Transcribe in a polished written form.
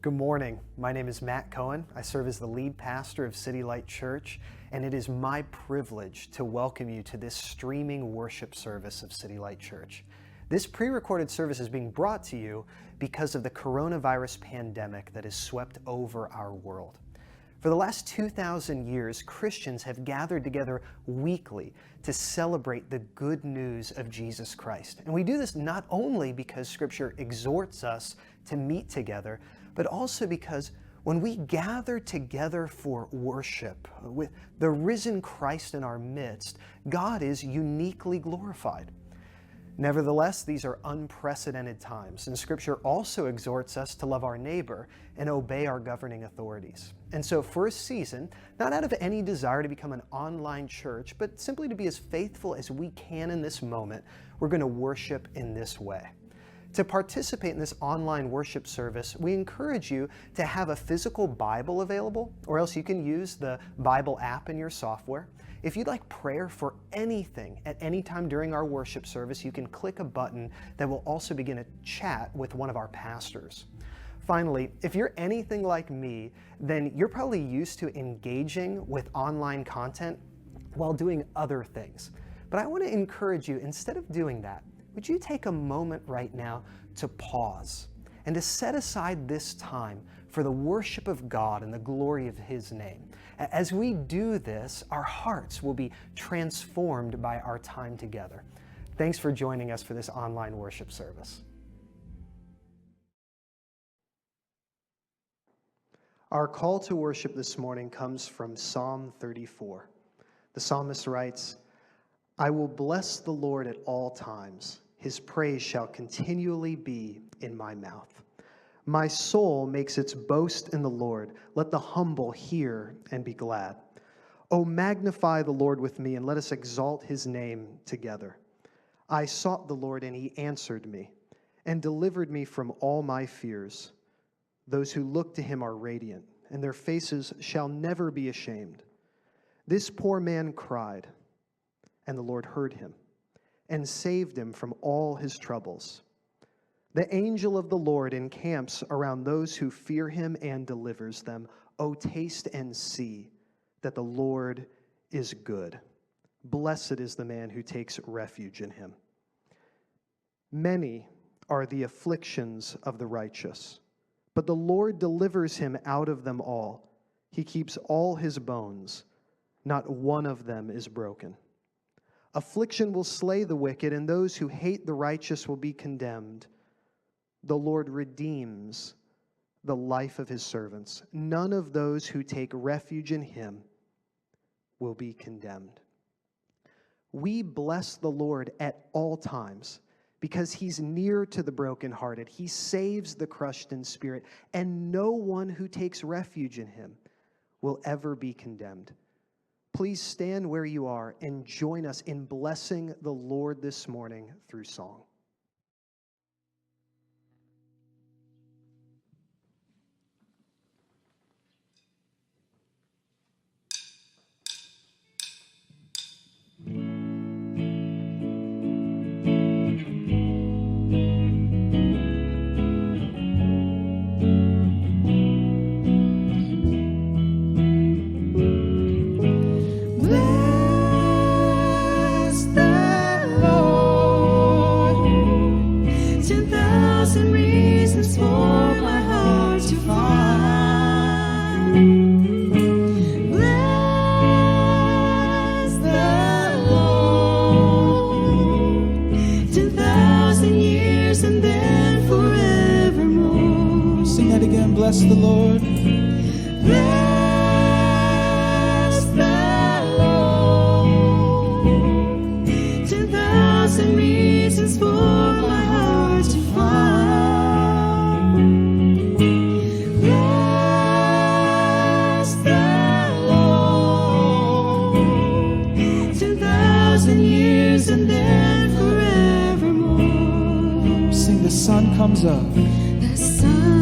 Good morning. My name is Matt Cohen. I serve as the lead pastor of City Light Church, and it is my privilege to welcome you to this streaming worship service of City Light Church. This pre-recorded service is being brought to you because of the coronavirus pandemic that has swept over our world. For the last 2,000 years, Christians have gathered together weekly to celebrate the good news of Jesus Christ. And we do this not only because Scripture exhorts us to meet together, but also because when we gather together for worship with the risen Christ in our midst, God is uniquely glorified. Nevertheless, these are unprecedented times, and Scripture also exhorts us to love our neighbor and obey our governing authorities. And so for a season, not out of any desire to become an online church, but simply to be as faithful as we can in this moment, we're going to worship in this way. To participate in this online worship service, we encourage you to have a physical Bible available, or else you can use the Bible app in your software. If you'd like prayer for anything at any time during our worship service, you can click a button that will also begin a chat with one of our pastors. Finally, if you're anything like me, then you're probably used to engaging with online content while doing other things. But I want to encourage you, instead of doing that, would you take a moment right now to pause and to set aside this time for the worship of God and the glory of His name? As we do this, our hearts will be transformed by our time together. Thanks for joining us for this online worship service. Our call to worship this morning comes from Psalm 34. The psalmist writes, "I will bless the Lord at all times. His praise shall continually be in my mouth. My soul makes its boast in the Lord. Let the humble hear and be glad. O magnify the Lord with me, and let us exalt His name together. I sought the Lord, and He answered me, and delivered me from all my fears. Those who look to Him are radiant, and their faces shall never be ashamed. This poor man cried, and the Lord heard him, and saved him from all his troubles. The angel of the Lord encamps around those who fear Him and delivers them. O taste and see that the Lord is good. Blessed is the man who takes refuge in Him. Many are the afflictions of the righteous, but the Lord delivers him out of them all. He keeps all his bones. Not one of them is broken. Affliction will slay the wicked, and those who hate the righteous will be condemned. The Lord redeems the life of His servants. None of those who take refuge in Him will be condemned." We bless the Lord at all times because He's near to the brokenhearted. He saves the crushed in spirit, and no one who takes refuge in Him will ever be condemned. Please stand where you are and join us in blessing the Lord this morning through song. Bless the Lord. Bless the Lord. 10,000 reasons for my heart to find. Bless the Lord. 10,000 years and then forevermore. Sing, the sun comes up. The sun